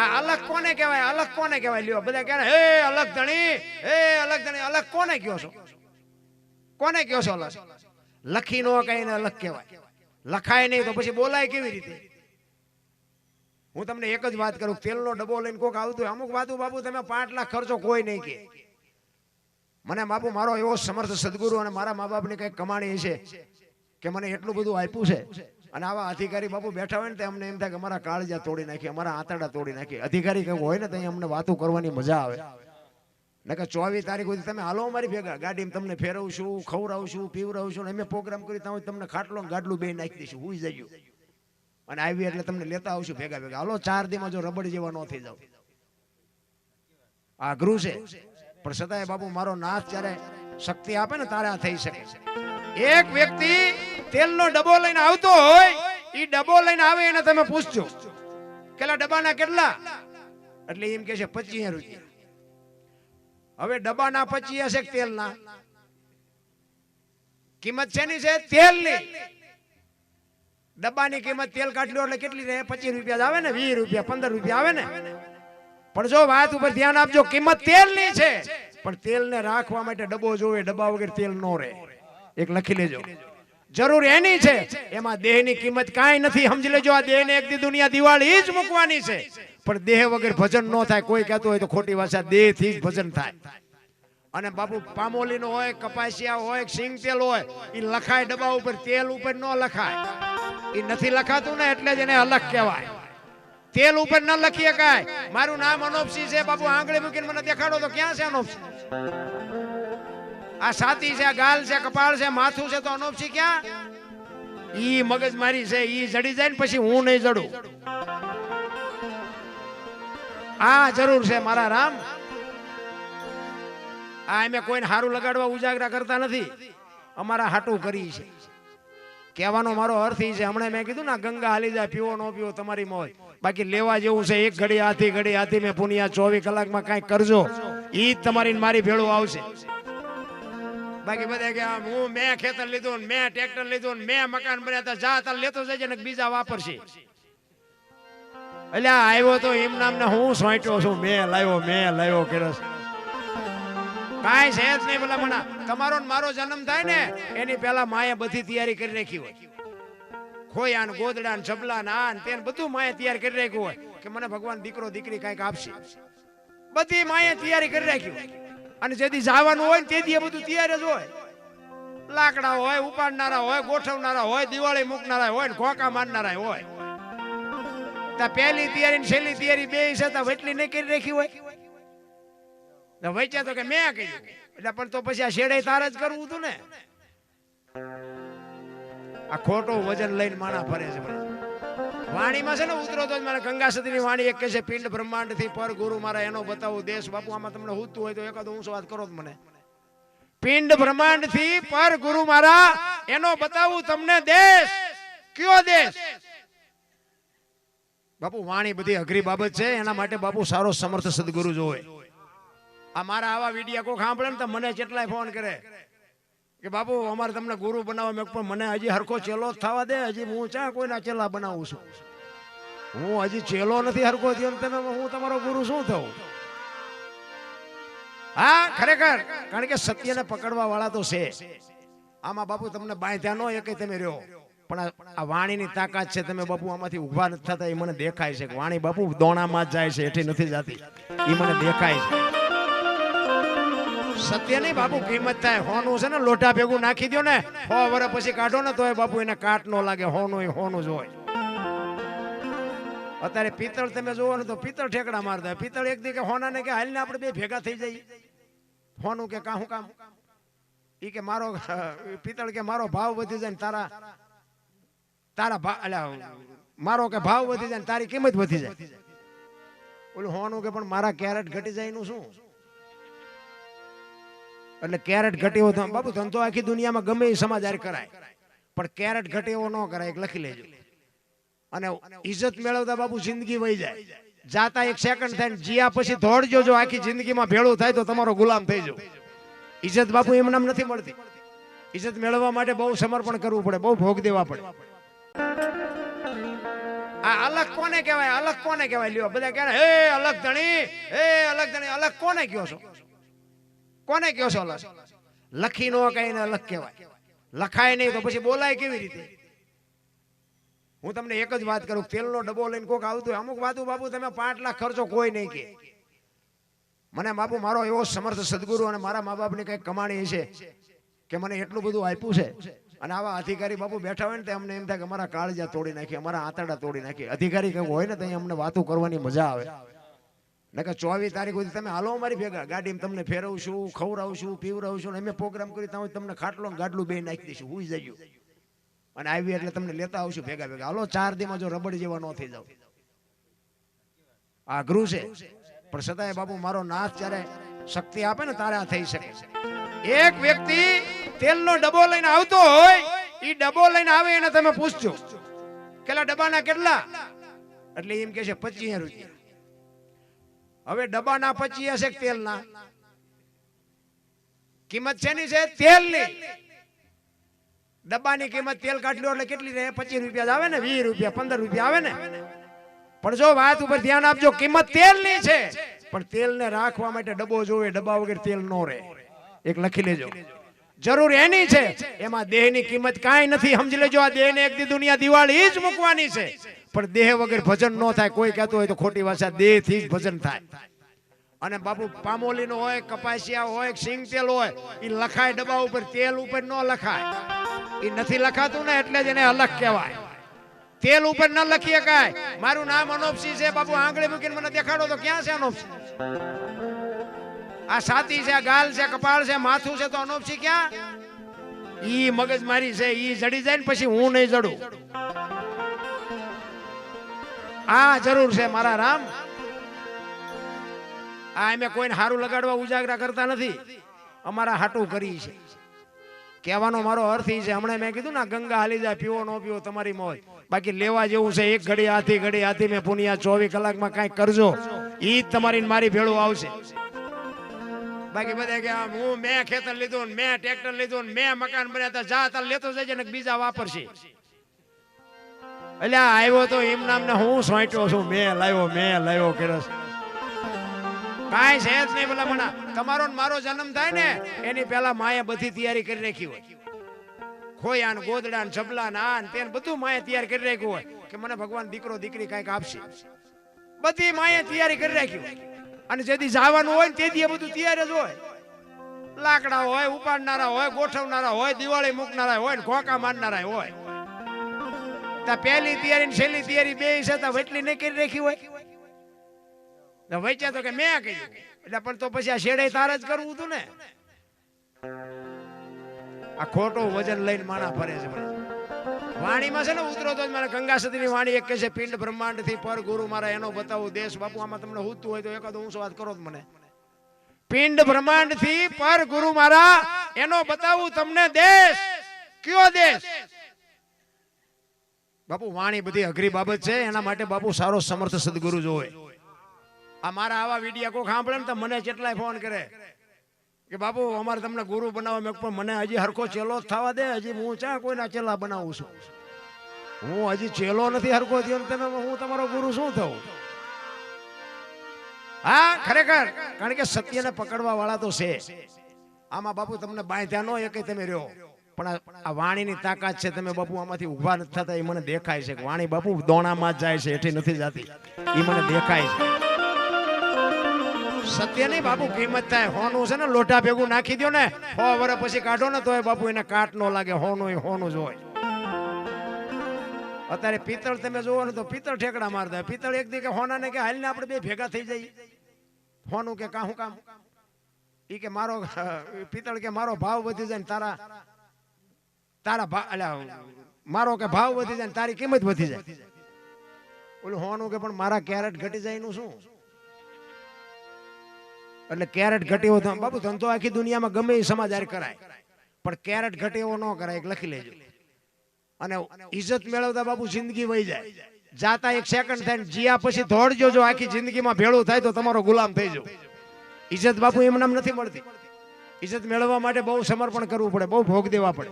આ અલગ કોને કહેવાય? અલગ કોને કહેવાય? લ્યો બધા કહે હે અલગ ધણી, હે અલગ ધણી. અલગ કોને કહો છો? કોને કહો છો અલગ? લખી નો કહીને અલગ કહેવાય, લખાય નહીં તો પછી બોલાય કેવી રીતે? હું તમને એક જ વાત કરું, તેલનો ડબ્બો લઈને કોક આવતું હોય, અમુક વાતું બાપુ તમે 5 લાખ ખર્ચો કોઈ નહીં કે. મને બાપુ મારો એવો સમર્થ સદગુરુ અને મારા મા બાપની કઈ કમાણી છે કે મને એટલું બધું આપ્યું છે. અને આવા અધિકારી બાપુ બેઠા હોય ને તો અમને એમ થાય કે અમારા કાળજા તોડી નાખી, અમારા આંતરડા તોડી નાખી. અધિકારી કંઈક હોય ને તો અમને વાતો કરવાની મજા આવે. કે 24 તારીખ સુધી તમે હાલો અમારી ભેગા, ગાડીમાં તમને ફેરવશું, ખવડાવશું, પીવડાવશું. અમે પ્રોગ્રામ કરી ત્યાં તમને ખાટલો ગાડલું બે નાખી દઈશું, હુઈ જજો. અને આવી એટલે તમને લેતા આવશું ભેગા ભેગા. હાલો 4 દીમાં જો રબડ જેવા ન થઈ જાવ. આઘરું છે પણ છતાંય બાપુ મારો નાથ જ્યારે શક્તિ આપે ને તારે આ થઈ શકે. એક વ્યક્તિ તેલનો ડબ્બો લઈને આવતો હોય, એ ડબ્બો લઈને આવે એને તમે પૂછજો કેટલા ડબ્બાના કેટલા, એટલે એમ કે છે 25 રૂપિયા. હવે ડબ્બાના 25 છે તેલના? કિંમત શેની છે? તેલની. ડબ્બાની કિંમત તેલ કાઢલો એટલે કેટલી રહે? 25 રૂપિયા આવે ને, 20 રૂપિયા, 15 રૂપિયા આવે ને. પણ જો વાત ઉપર ધ્યાન આપજો, કિંમત તેલની છે પણ તેલને રાખવા માટે ડબ્બો જોવે, ડબ્બા વગર તેલ નો રહે. એક લખી લેજો, જરૂર એની છે, એમાં દેહની કિંમત કાંઈ નથી. સમજી લેજો, આ દેહને એક દી દુનિયા દિવાળી જ મૂકવાની છે, પણ દેહ વગર ભજન ન થાય. કોઈ કહેતું હોય તો ખોટી વાત છે, દેહ થી જ ભજન થાય. અને બાપુ પામોલીનો હોય, કપાસિયા હોય, સિંગ તેલ હોય, એ લખાય ડબ્બા ઉપર, તેલ ઉપર ન લખાય. એ નથી લખાતું ને એટલે જ એને અલગ કહેવાય. તેલ ઉપર ન લખી શકાય. મારું નામ અનોપસી છે બાપુ, આંગળી મૂકીને મને દેખાડો તો ક્યાં છે અનોપસી? આ છાતી છે, ગાલ છે, કપાળ છે, માથું છે, તો અનોપસી ક્યાં? ઈ મગજ મારી છે, ઈ જડી જાય ને પછી હું નહીં જડું. આ જરૂર છે મારા રામ. આ અમે કોઈને હારું લગાડવા ઉજાગરા કરતા નથી, અમારા હાટું કરી છે. કહેવાનો મારો અર્થ એ છે, હમણાં મેં કીધું ને ગંગા હાલી જાય, પીવો ન પીવો તમારી મોજ. બાકી લેવા જેવું છે, એક ઘડી હાથી મેં પુનિયા 24 કલાકમાં કાંઈક કરજો, ઈ જ તમારી મારી ભેળું આવશે. બાકી બધા કે મેં ખેતર લીધું, મેં ટ્રેક્ટર લીધું, મેં મકાન બન્યા, જા તાર લેતો જજે ને બીજા વાપરશે. એટલે આવ્યો તો એમ નામ ને હું સોંટ્યો છું, મેં લાવ્યો કર્યો. કાંઈ છે જ નહીં. ભલા મણા તમારો મારો જન્મ થાય ને એની પહેલા માએ બધી તૈયારી કરી રાખી હોય. ખોયા ને ગોદડા ને જબલા ને આ ને તે બધું માએ તૈયાર કરી રાખ્યું હોય કે મને ભગવાન દીકરો દીકરી કાંઈક આપશે. બધી માએ તૈયારી કરી રાખી હોય. અને જેથી જવાનું હોય ને તેથી બધું તૈયાર જ હોય. લાકડા હોય, ઉપાડનારા હોય, ગોઠવનારા હોય, દિવાળી મૂકનારા હોય ને ખોકા મારનારા હોય. ત્યાં પહેલી તૈયારી ને છેલ્લી તૈયારી બે છે, વટલી નહીં કરી રાખી હોય. વચ્ચે તો કે મેં કહ્યું એટલે પણ તો પછી આ શેડે તાર જ કરવું હતું ને. આ ખોટો વજન લઈને માણા ફરે છે. વાણીમાં છે ને ઉતરો તો મારા ગંગા સતીની વાણી એક કહે છે, પિંડ બ્રહ્માંડ થી પર ગુરુ મારા એનો બતાવું દેશ. બાપુ આમાં તમને હુતું હોય તો એકાદ ઊંચો વાત કરો મને. પિંડ બ્રહ્માંડ થી પર ગુરુ મારા એનો બતાવું તમને દેશ. કયો દેશ? બાપુ વાણી બધી અઘરી બાબત છે, એના માટે બાપુ સારો સમર્થ સદગુરુ જોવે. આ મારા આવા વિડીયા કોઈ સાંભળે ને તો મને કેટલાય ફોન કરે કે બાપુ અમારે તમને ગુરુ બનાવવા, મેં પણ મને હજી હરખો ચેલો જ થવા દે. હજી હું ચા કોઈના ચેલા બનાવું છું? હું હજી ચેલો નથી હરખો થયો, તમે હું તમારો ગુરુ શું થવું? હા ખરેખર, કારણ કે સત્યને પકડવા વાળા તો છે. આમાં બાપુ તમને બાંધ્યા નો એક તમે રહ્યો, પણ આ વાણીની તાકાત છે. તમે બાપુ આમાંથી ઉભા નથી થતા, એ મને દેખાય છે. વાણી બાપુ દોણામાં જ જાય છે, એથી નથી જતી, એ મને દેખાય છે. સત્ય નહીં બાપુ કિંમત થાય. હોનું છે ને લોટા ભેગું નાખી દો ને 100 વર્ષ પછી કાઢો ને તો બાપુ એને કાટ નો લાગે. હોનું જ હોય. અત્યારે પિત્તળ તમે જોવો ને તો પિત્તળ ઠેકડા મારતા. પિત્તળ એક દી કે હોના ને કે હાલ ને આપણે બે ભેગા થઈ જઈએ. હોનું કે કાહું કામ? ઈ કે મારો પિત્તળ કે મારો ભાવ વધી જાય ને તારા મારો કે ભાવ વધી જાય ને તારી કિંમત વધી જાય. ઓલું હોનું કે પણ મારા કેરેટ ઘટી જાય નું શું? એટલે કેરેટ ઘટેવો તો બાપુ ધંધો આખી દુનિયામાં ગમે એ સમાચાર કરાય, પણ કેરેટ ઘટેવો ન કરાય. એક લખી લેજો. અને ઇજ્જત મેળવતા બાપુ જિંદગી વહી જાય. જાતા 1 સેકન્ડ થાય ને જીયા પછી દોડજો. જો આખી જિંદગીમાં ભેળું થાય તો તમારો ગુલામ થઈ જાવ. ઇજ્જત બાપુ એમ નામ નથી મળતી. ઇજ્જત મેળવવા માટે બહુ સમર્પણ કરવું પડે, બહુ ભોગ દેવા પડે. આ અલગ કોને કહેવાય? અલગ કોને કહેવાય? લ્યો બધા કહે હે અલગ ધણી, હે અલગ ધણી. અલગ કોને કયો છો? કોને કયો છો અલગ? લખી નો કઈને અલગ કહેવાય, લખાય નહીં તો પછી બોલાય કેવી રીતે? હું તમને એક જ વાત કરું, તેલનો ડબ્બો લઈને કોક આવતું હોય, અમુક વાતું બાપુ તમે 5 લાખ ખર્ચો કોઈ નહીં કે. મને બાપુ મારો એવો સમર્થ સદગુરુ અને મારા મા બાપની કઈ કમાણી છે કે મને એટલું બધું આપ્યું છે. અને આવા અધિકારી બાપુ બેઠા હોય ને અમને એમ થાય કે અમારા કાળજા તોડી નાખી, અમારા આંતરડા તોડી નાખી. અધિકારી કઈ હોય ને તો અમને વાતો કરવાની મજા આવે. ને કે 24 તારીખ સુધી તમે હાલો અમારી ભેગા, ગાડીમાં તમને ફેરવશું, ખવડાવશું, પીવડાવશું, અમે પ્રોગ્રામ કરી ત્યાં તમને ખાટલો ને ગાડલું બે નાખી દઈશું, હુઈ જજો. અને આવી એટલે તમને લેતા આવશું ભેગા ભેગા. હાલો 4 દીમાં જો રબડ જેવા ન થઈ જાવ. આ અઘરું છે, પણ છતાંય બાપુ મારો નાથ જ્યારે શક્તિ આપે ને તારે આ થઈ શકે. એક વ્યક્તિ તેલનો ડબ્બો લઈને આવતો હોય, એ ડબ્બો લઈને આવે એને તમે પૂછજો કેટલા ડબ્બાના કેટલા, એટલે એમ કે છે 25 રૂપિયા. હવે ડબ્બાના 25 છે, તેલના કિંમત શેની છે? તેલની. ડબ્બાની કિંમત તેલ કાઢલો એટલે કેટલી રહે? 25 રૂપિયા આવે ને, 20 રૂપિયા, 15 રૂપિયા આવે ને. પણ જો વાત ઉપર ધ્યાન આપજો, કિંમત તેલની છે, પણ તેલને રાખવા માટે ડબ્બો જોવે. ડબ્બા વગર તેલ નો રહે. એક લખી લેજો, જરૂર એની છે. એમાં દેહની કિંમત કાંઈ નથી. સમજી લેજો, આ દેહને એક દી દુનિયા દિવાળી જ મૂકવાની છે, પણ દેહ વગર ભજન ન થાય. કોઈ કહેતું હોય તો ખોટી વાત છે, દેહ થી જ ભજન થાય. અને બાપુ પામોલી નો હોય, કપાસિયા હોય, સિંગ તેલ હોય, એ લખાય ડબ્બા ઉપર, તેલ ઉપર ન લખાય. એ નથી લખાતું ને એટલે જ એને અલગ કહેવાય. તેલ ઉપર ન લખીએ કાય. મારું નામ અનોપસી છે બાપુ, આંગળી મૂકીને મને દેખાડો તો ક્યાં છે અનોપસી? આ છાતી છે, ગાલ છે, કપાળ છે, માથું છે, તો અનોપસી ક્યાં? ઈ મગજ મારી છે, ઈ જડી જાય ને પછી હું નહીં જડું. આ જરૂર છે મારા રામ. આ અમે કોઈને હારું લગાડવા ઉજાગરા કરતા નથી, અમારા હાટું કરી છે. કહેવાનો મારો અર્થ ઈ છે, હમણાં મેં કીધું ને ગંગા હાલી જાય, પીવો ન પીવો તમારી મોજ. બાકી લેવા જેવું છે, એક ઘડી હાથી મેં પુનિયા 24 કલાકમાં કઈ કરજો, ઈ તમારી મારી ભેળું આવશે. બાકી બધા કે મેં ખેતર લીધું, મેં ટ્રેક્ટર લીધું, મેં મકાન બન્યા, તો જા તાર લેતો જજે ને બીજા વાપરશે. એટલે આવ્યો તો એમ નામ ને હું સોંટ્યો છું, મેં લાવ્યો કેરસ. કાંઈ છે જ નહીં. ભલા મણા તમારો મારો જન્મ થાય ને એની પહેલા માએ બધી તૈયારી કરી રાખી હોય. ખોયા ને ગોદડા ને જબલા ને આ ને તે બધું માએ તૈયાર કરી રાખ્યું હોય કે મને ભગવાન દીકરો દીકરી કઈક આપશે. બધી માએ તૈયારી કરી રાખી હોય. અને જેથી જવાનું હોય ને તેથી એ બધું તૈયાર જ હોય. લાકડા હોય, ઉપાડનારા હોય, ગોઠવનારા હોય, દિવાળી મૂકનારા હોય, ખોકા મારનારા હોય. તા પહેલી તૈયારી ને છેલ્લી તૈયારી બે છે, તા વટલી નહીં કરી રાખી હોય. વચ્ચે તો કે મેં કહ્યું એટલે, પણ તો પછી આ શેડે તાર જ કરવું હતું ને. આ ખોટો વજન લઈને માણા ફરે છે. વાણીમાં છે ને ઉતરો તો મારા ગંગા સતીની વાણી એક કે છે, પિંડ બ્રહ્માંડ થી પર ગુરુ મારા એનો બતાવું દેશ. બાપુ આમાં તમને હુતું હોય તો એકાદો ઊંચો વાત કરો મને. પિંડ બ્રહ્માંડ થી પર ગુરુ મારા એનો બતાવું તમને દેશ. કયો દેશ? બાપુ વાણી બધી અઘરી બાબત છે, એના માટે બાપુ સારો સમર્થ સદગુરુ જોવે. આ મારા આવા વિડિયા કોઈ સાંભળે ને તો મને કેટલાય ફોન કરે કે બાપુ અમારે તમને ગુરુ બનાવો. મેં પણ મને હજી હરખો ચેલો થવા દે, હજી હું ચા કોઈના ચેલા બનાવું છું. હું હજી ચેલો નથી હરખો થયો, તમે હું તમારો ગુરુ શું થવું? હા ખરેખર, કારણ કે સત્યને પકડવા વાળા તો છે. આમાં બાપુ તમને બાંધ્યા નો એક તમે રહ્યો, પણ આ વાણીની તાકાત છે. તમે બાપુ આમાંથી ઉભા નથી થતા, એ મને દેખાય છે. વાણી બાપુ દોણામાં જ જાય છે, એથી નથી જતી, એ મને દેખાય છે. સત્ય નહીં બાપુ કિંમત થાય. હોનું છે ને લોટા ભેગું નાખી દો ને 100 વર્ષ પછી કાઢો ને તો બાપુ એને કાટ નો લાગે. હોનું જ હોય. અત્યારે પિત્તળ તમે જોવો ને તો પિત્તળ ઠેકડા મારતા. પિત્તળ એક દી કે હોના ને કે હાલ ને આપણે બે ભેગા થઈ જઈએ. હોનું કે કાહું કામ? ઈ કે મારો પિત્તળ કે મારો ભાવ વધી જાય ને તારા મારો કે ભાવ વધી જાય ને તારી કિંમત વધી જાય. ઓલું હોનું કે પણ મારા કેરેટ ઘટી જાય નું શું? એટલે કેરેટ ઘટે એવો બાપુ ધંધો આખી દુનિયામાં ગમે એ સમાજાર કરાય, પણ કેરેટ ઘટે એવો ન કરાય. લખી લેજો. અને ઇજ્જત મેળવતા બાપુ જિંદગી વહી જાય. જાતા 1 સેકન્ડ થાય, જીયા પછી દોડજો. જો આખી જિંદગીમાં ભેળું થાય તો તમારો ગુલામ થઈ જાવ. ઇજ્જત બાપુ એમ નામ નથી મળતી. ઇજ્જત મેળવવા માટે બહુ સમર્પણ કરવું પડે, બહુ ભોગ દેવા પડે.